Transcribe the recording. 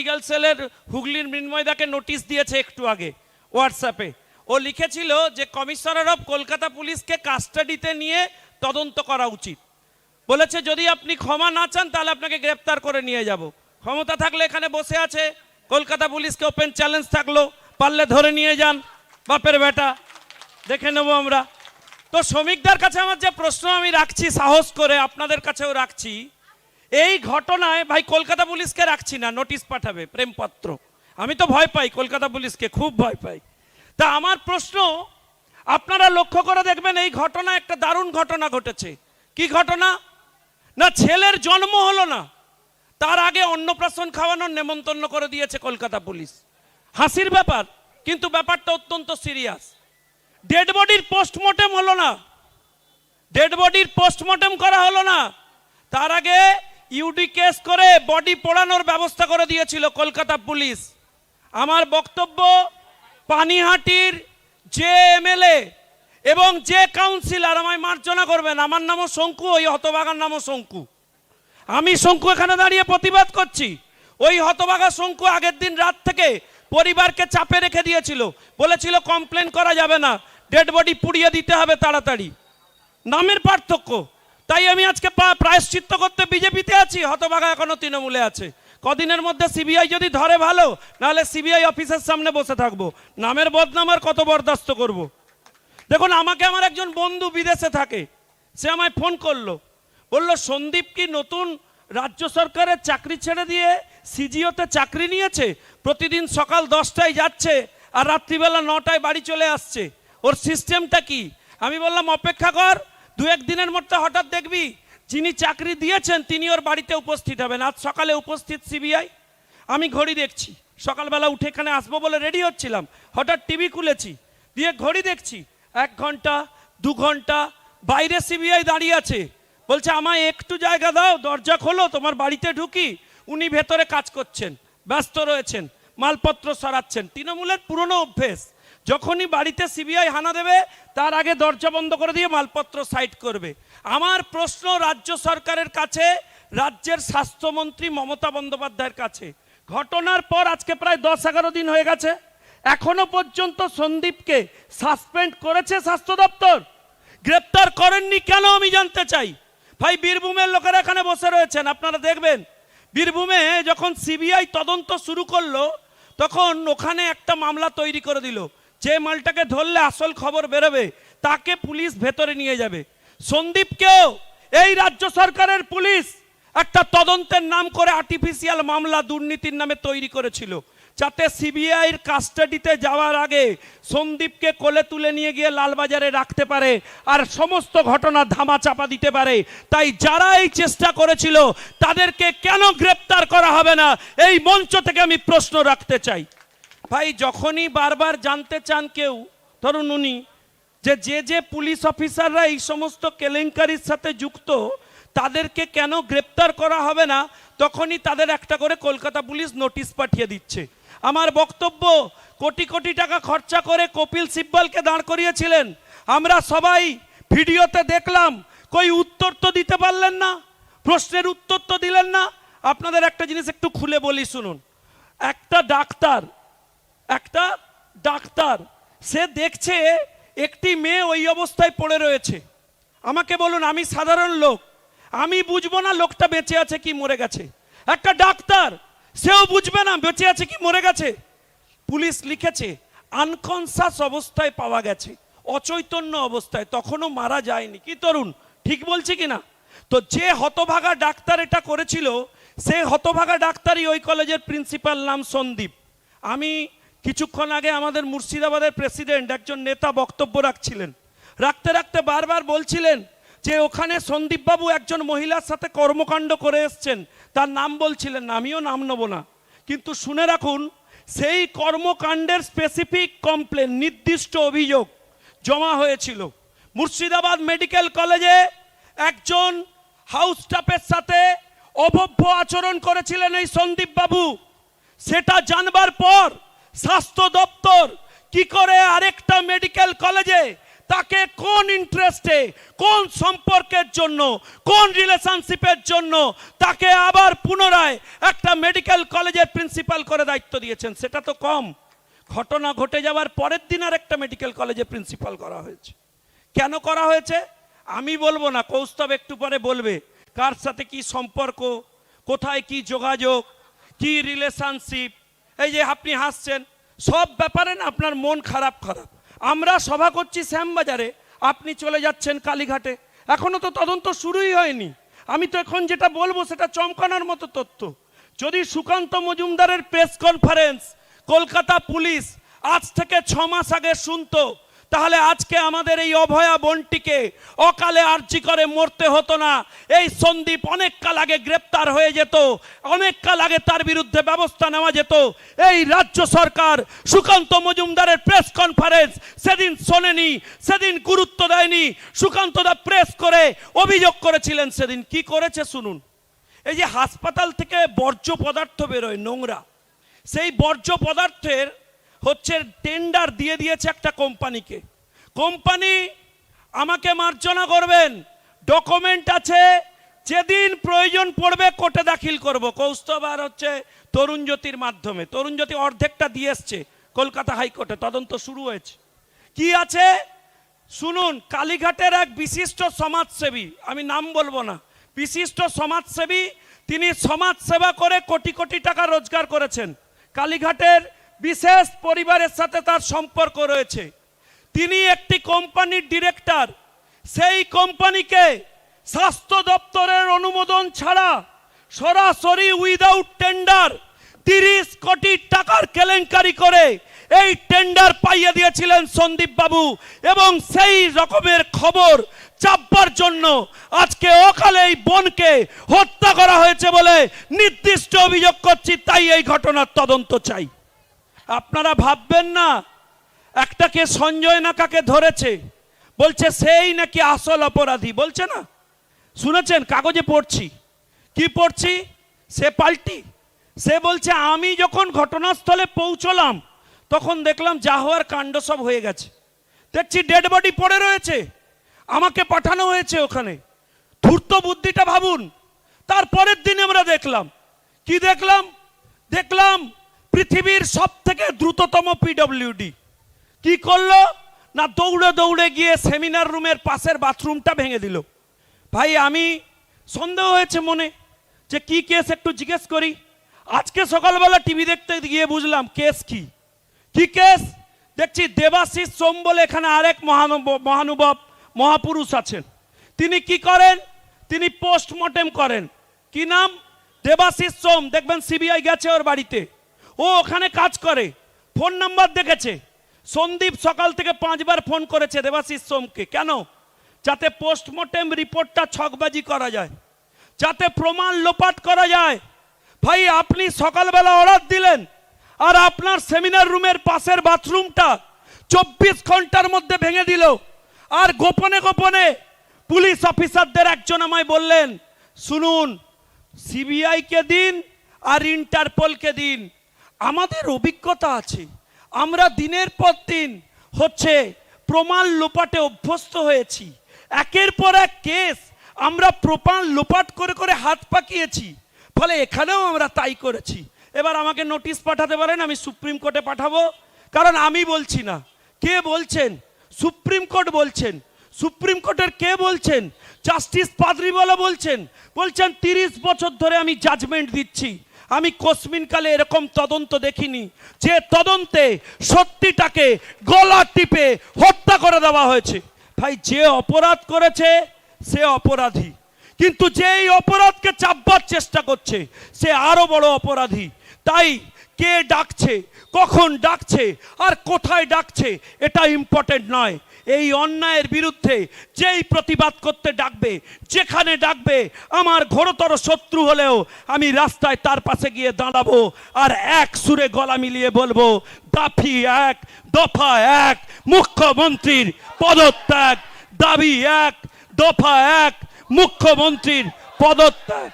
Legal সেলের হুগলির মৃন্ময়দাকে notice দিয়েছে একটু আগে হোয়াটসঅ্যাপে। ও লিখেছিল যে কমিশনার অফ কলকাতা পুলিশকে কাস্টাডিতে নিয়ে তদন্ত করা উচিত। বলেছে যদি আপনি ক্ষমা না চান তাহলে আপনাকে গ্রেপ্তার করে নিয়ে যাব। ক্ষমতা থাকলে এখানে বসে আছে, কলকাতা পুলিশকে ওপেন চ্যালেঞ্জ থাকলো, পারলে ধরে নিয়ে যান বাপের বেটা, দেখে নেবো আমরা। তো শ্রমিকদের কাছে আমার যে প্রশ্ন আমি রাখছি, সাহস করে আপনাদের কাছেও রাখছি, এই ঘটনায় ভাই কলকাতা পুলিশকে রাখছি না, নোটিশ পাঠাবে প্রেমপত্র। আমি তো ভয় পাই কলকাতা পুলিশকে, খুব ভয় পাই। তা আমার প্রশ্ন, আপনারা লক্ষ্য করে দেখবেন এই ঘটনা একটা দারুণ ঘটনা ঘটেছে। কি ঘটনা না, ছেলের জন্ম হলো না, তার আগে অন্নপ্রাশন খাওয়ানোর নেমন্তন্ন করে দিয়েছে কলকাতা পুলিশ। হাসির ব্যাপার, কিন্তু ব্যাপারটা অত্যন্ত সিরিয়াস। ডেড বডির পোস্টমর্টেম হলো না, ডেড বডির পোস্টমর্টেম করা হলো না, তার আগে ইউডি কেস করে বডি পোড়ানোর ব্যবস্থা করে দিয়েছিল কলকাতা পুলিশ। আমার বক্তব্য, পানিহাটির যে এমএলএ এবং যে কাউন্সিলর, আমায় মার্জনা করবেন, আমার নামও শঙ্কু, ওই হতভাগার নামও শঙ্কু। আমি শঙ্কু এখানে দাঁড়িয়ে প্রতিবাদ করছি। ওই হতভাগা শঙ্কু আগের দিন রাত থেকে পরিবারকে চাপে রেখে দিয়েছিল, বলেছিল কমপ্লেন করা যাবে না, ডেড বডি পুড়িয়ে দিতে হবে তাড়াতাড়ি। নামের পার্থক্য। তাই আমি আজকে প্রায়শ্চিত্ত করতে বিজেপিতে আছি, হতভাগা এখনো তৃণমূলে আছে। কদিনের মধ্যে সিবিআই যদি ধরে ভালো, নাহলে সিবিআই অফিসের সামনে বসে থাকবো। নামের বদনাম আর কত বরদাস্ত করব। দেখুন, আমাকে আমার একজন বন্ধু বিদেশে থাকে, সে আমায় ফোন করলো, বলল সন্দীপ কি নতুন রাজ্য সরকারের চাকরি ছেড়ে দিয়ে সিজিওতে চাকরি নিয়েছে? প্রতিদিন সকাল 10টায় যাচ্ছে আর রাত্রিবেলা 9টায় বাড়ি চলে আসছে, ওর সিস্টেমটা কি? আমি বললাম অপেক্ষা কর, 2-1 দিনের মধ্যে হঠাৎ দেখবি যিনি চাকরি দিয়েছেন তিনি ওর বাড়িতে উপস্থিত হবেন। আজ সকালে উপস্থিত সিবিআই। আমি ঘড়ি দেখছি, সকালবেলা উঠে এখানে আসবো বলে রেডি হচ্ছিলাম, হঠাৎ টিভি খুলেছি, দিয়ে ঘড়ি দেখছি 1 ঘন্টা 2 ঘন্টা বাইরে সিবিআই দাঁড়িয়ে আছে। বলছে আমায় একটু জায়গা দাও, দরজা খোলো, তোমার বাড়িতে ঢুকি। উনি ভেতরে কাজ করছেন, ব্যস্ত রয়েছেন, মালপত্র সরাচ্ছেন। তৃণমূলের পুরনো অভ্যেস, যখনই বাড়িতে সিবিআই হানা দেবে তার আগে দরজা বন্ধ করে দিয়ে মালপত্র সাইড করবে। আমার প্রশ্ন রাজ্য সরকারের কাছে, রাজ্যের স্বাস্থ্যমন্ত্রী মমতা বন্দ্যোপাধ্যায়ের কাছে, ঘটনার পর আজকে প্রায় 10-11 দিন হয়ে গেছে, এখনো পর্যন্ত সন্দীপকে সাসপেন্ড করেছে স্বাস্থ্য দপ্তর? গ্রেপ্তার করেননি কেন আমি জানতে চাই। ভাই, বীরভূমের লোকেরা এখানে বসে রয়েছেন, আপনারা দেখবেন বীরভূমে যখন সিবিআই তদন্ত শুরু করলো তখন ওখানে একটা মামলা তৈরি করে দিল, যে মালটাকে ধরলে আসল খবর বেরোবে তাকে পুলিশ ভেতরে নিয়ে যাবে। সন্দীপকেও এই রাজ্য সরকারের পুলিশ একটা তদন্তের নাম করে আর্টিফিশিয়াল মামলা দুর্নীতির নামে তৈরি করেছিল, যাতে সিবিআইয়ের কাস্টাডিতে যাওয়ার আগে সন্দীপকে কোলে তুলে নিয়ে গিয়ে লালবাজারে রাখতে পারে আর সমস্ত ঘটনা ধামা চাপা দিতে পারে। তাই যারা এই চেষ্টা করেছিল তাদেরকে কেন গ্রেপ্তার করা হবে না, এই মঞ্চ থেকে আমি প্রশ্ন রাখতে চাই। ভাই, যখনই বারবার জানতে চান কেউ, ধরুন উনি যে পুলিশ অফিসাররা এই সমস্ত কেলেঙ্কারির সাথে যুক্ত তাদেরকে কেন গ্রেপ্তার করা হবে না, তখনই তাদের একটা করে কলকাতা পুলিশ নোটিশ পাঠিয়ে দিচ্ছে। আমার বক্তব্য, কোটি কোটি টাকা খরচা করে কপিল সিব্বলকে দাঁড় করিয়েছিলেন, আমরা সবাই ভিডিওতে দেখলাম, কই উত্তর তো দিতে পারলেন না, প্রশ্নের উত্তর তো দিলেন না। আপনাদের একটা জিনিস একটু খুলে বলি শুনুন। একটা ডাক্তার সে দেখছে একটি মেয়ে ওই অবস্থায় পড়ে রয়েছে, আমাকে বলুন, আমি সাধারণ লোক, আমি বুঝবো না লোকটা বেঁচে আছে কি মরে গেছে? একটা ডাক্তার সেও বুঝবে না বেঁচে আছে কি মরে গেছে? পুলিশ লিখেছে আনকনসাস অবস্থায় পাওয়া গেছে, অচৈতন্য অবস্থায়, তখনও মারা যায়নি। কি তরুণ, ঠিক বলছি কিনা? তো যে হতভাগা ডাক্তার এটা করেছিল, সে হতভাগা ডাক্তারই ওই কলেজের প্রিন্সিপাল, নাম সন্দীপ। আমি কিছুক্ষণ আগে আমাদের মুর্শিদাবাদের প্রেসিডেন্ট একজন নেতা বক্তব্য রাখছিলেন, রাখতে রাখতে বারবার বলছিলেন যে ওখানে সন্দীপবাবু একজন মহিলার সাথে কর্মকাণ্ড করে এসছেন, তার নাম বলছিলেন না, আমিও নাম নেব না, কিন্তু শুনে রাখুন, সেই কর্মকাণ্ডের স্পেসিফিক কমপ্লেন, নির্দিষ্ট অভিযোগ জমা হয়েছিল। মুর্শিদাবাদ মেডিকেল কলেজে একজন হাউস স্টাফের সাথে অভব্য আচরণ করেছিলেন এই সন্দীপবাবু। সেটা জানবার পর স্বাস্থ্য দপ্তর কি করে আরেকটা মেডিকেল কলেজে তাকে কোন ইন্টারেস্টে, কোন সম্পর্কের জন্য, কোন রিলেশনশিপের জন্য তাকে আবার পুনরায় একটা মেডিকেল কলেজের প্রিন্সিপাল করে দায়িত্ব দিয়েছেন? সেটা তো কম, ঘটনা ঘটে যাওয়ার পরের দিন আর একটা মেডিকেল কলেজে প্রিন্সিপাল করা হয়েছে। কেন করা হয়েছে আমি বলবো না, কৌস্তব একটু পরে বলবে কার সাথে কি সম্পর্ক, কোথায় কি যোগাযোগ, কি রিলেশনশিপ। এই যে আপনি হাসছেন, সব ব্যাপারে না আপনার মন খারাপ। আমরা সভা করছি শ্যামবাজারে, আপনি চলে যাচ্ছেন কালীঘাটে, এখনো তো তদন্ত শুরুই হয়নি। আমি তো এখন যেটা বলবো সেটা চমকানোর মতো তথ্য। যদি সুকান্ত মজুমদারের প্রেস কনফারেন্স কলকাতা পুলিশ আজ থেকে 6 মাস আগে শুনতো, তাহলে আজকে আমাদের এই অভয়া বোনটিকে অকালে আর্জি করে মরতে হতো না। এই সন্দীপ অনেক কাল আগে গ্রেপ্তার হয়ে যেত, অনেক কাল আগে তার বিরুদ্ধে ব্যবস্থা নেওয়া যেত। এই রাজ্য সরকার সুকান্ত মজুমদারের প্রেস কনফারেন্স সেদিন শোনেনি, সেদিন গুরুত্ব দেয়নি। সুকান্ত দা প্রেস করে অভিযোগ করেছিলেন, সেদিন কি করেছে শুনুন। এই যে হাসপাতাল থেকে বর্জ্য পদার্থ বেরোয় নোংরা, সেই বর্জ্য পদার্থের হচ্ছে টেন্ডার দিয়ে দিয়েছে একটা কোম্পানিকে। কোম্পানি আমাকে মার্জনা করবেন, ডকুমেন্ট আছে, যেদিন প্রয়োজন পড়বে কোর্টে দাখিল করব। কৌস্তব আর হচ্ছে তরুণ জ্যোতির মাধ্যমে, তরুণ জ্যোতি অর্ধেকটা দিয়ে এসছে কলকাতা হাইকোর্টে, তদন্ত শুরু হয়েছে। কি আছে শুনুন। কালীঘাটের এক বিশিষ্ট সমাজসেবী, আমি নাম বলবো না, বিশিষ্ট সমাজসেবী, তিনি সমাজ সেবা করে কোটি কোটি টাকা রোজগার করেছেন। কালীঘাটের বিশেষ পরিবারের সাথে তার সম্পর্ক রয়েছে। তিনি একটি কোম্পানির ডিরেক্টর। সেই কোম্পানিকে স্বাস্থ্য দপ্তরের অনুমোদন ছাড়া সরাসরি উইদাউট টেন্ডার 30 কোটি টাকার কেলেঙ্কারি করে এই টেন্ডার পাইয়ে দিয়েছিলেন সন্দীপ বাবু। এবং সেই রকমের খবর চাপবার জন্য আজকে অকালে এই বোনকে হত্যা করা হয়েছে বলে নির্দিষ্ট অভিযোগ করছি। তাই এই ঘটনার তদন্ত চাই। আপনারা ভাববেন না একটাকে সঞ্জয় নাকাকে ধরেছে, বলছে সেই নাকি আসল অপরাধী, বলছে না, শুনেছেন? কাগজে পড়ছি, কি পড়ছি, সে পাল্টি। সে বলছে আমি যখন ঘটনাস্থলে পৌঁছলাম তখন দেখলাম যা হওয়ার কাণ্ড সব হয়ে গেছে, দেখছি ডেড বডি পড়ে রয়েছে, আমাকে পাঠানো হয়েছে ওখানে। ধূর্ত বুদ্ধিটা ভাবুন। তারপরের দিন আমরা দেখলাম, কি দেখলাম, দেখলাম পৃথিবীর সব থেকে দ্রুততম পিডব্লিউডি কি করলো না, দৌড়ে দৌড়ে গিয়ে সেমিনার রুমের পাশের বাথরুমটা ভেঙে দিল। ভাই আমি সন্দেহ হয়েছে মনে যে কি কেস, একটু জিজ্ঞেস করি। আজকে সকালবেলা টিভি দেখতে গিয়ে বুঝলাম কেস কি কেস। দেখছি দেবাশিস সোম বলে এখানে আরেক মহানুভব মহাপুরুষ আছেন। তিনি কি করেন, তিনি পোস্টমর্টেম করেন। কি নাম? দেবাশিস সোম। দেখবেন সিবিআই গেছে ওর বাড়িতে, ও ওখানে কাজ করে। ফোন নাম্বার দেখেছে, সন্দীপ সকাল থেকে 5 বার ফোন করেছে দেবাশিস সোমকে। কেন? যাতে পোস্টমর্টেম রিপোর্টটা ছকবাজি করা যায়, যাতে প্রমাণ লোপাট করা যায়। ভাই আপনি সকালবেলা অর্ডার দিলেন আর আপনার সেমিনার রুমের পাশের বাথরুমটা 24 ঘন্টার মধ্যে ভেঙে দিল। আর গোপনে গোপনে পুলিশ অফিসারদের একজন আমায় বললেন, শুনুন সিবিআইকে দিন আর ইন্টারপোলকে দিন, আমাদের অভিজ্ঞতা আছে, আমরা দিনের পর দিন হচ্ছে প্রমাণ লোপাটে অভ্যস্ত হয়েছি। একের পর এক কেস আমরা প্রমাণ লোপাট করে করে হাত পাকিয়েছি, ফলে এখানেও আমরা তাই করেছি। এবার আমাকে নোটিশ পাঠাতে পারেন, আমি সুপ্রিম কোর্টে পাঠাবো। কারণ আমি বলছি না, কে বলছেন? সুপ্রিম কোর্ট বলছেন। সুপ্রিম কোর্টের কে বলছেন? জাস্টিস পাদ্রিওয়ালা বলছেন। 30 বছর ধরে আমি জাজমেন্ট দিচ্ছি, আমি কোশ্মিনকালে এরকম তদন্ত দেখিনি যে তদন্তে সত্যিটাকে গলা টিপে হত্যা করে দেওয়া হয়েছে। ভাই যে অপরাধ করেছে সে অপরাধী, কিন্তু যে এই অপরাধকে চাপবার চেষ্টা করছে সে আরো বড় অপরাধী। তাই কে ডাকছে, কখন ডাকছে আর কোথায় ডাকছে এটা ইম্পর্টেন্ট নয়। এই অন্যায়ের বিরুদ্ধে যেই প্রতিবাদ করতে ডাকবে, যেখানে ডাকবে, আমার ঘোরতর শত্রু হলেও আমি রাস্তায় তার পাশে গিয়ে দাঁড়াবো আর এক সুরে গলা মিলিয়ে বলবো, দাবি এক, দফা এক, মুখ্যমন্ত্রীর পদত্যাগ। দাবি এক, দফা এক, মুখ্যমন্ত্রীর পদত্যাগ।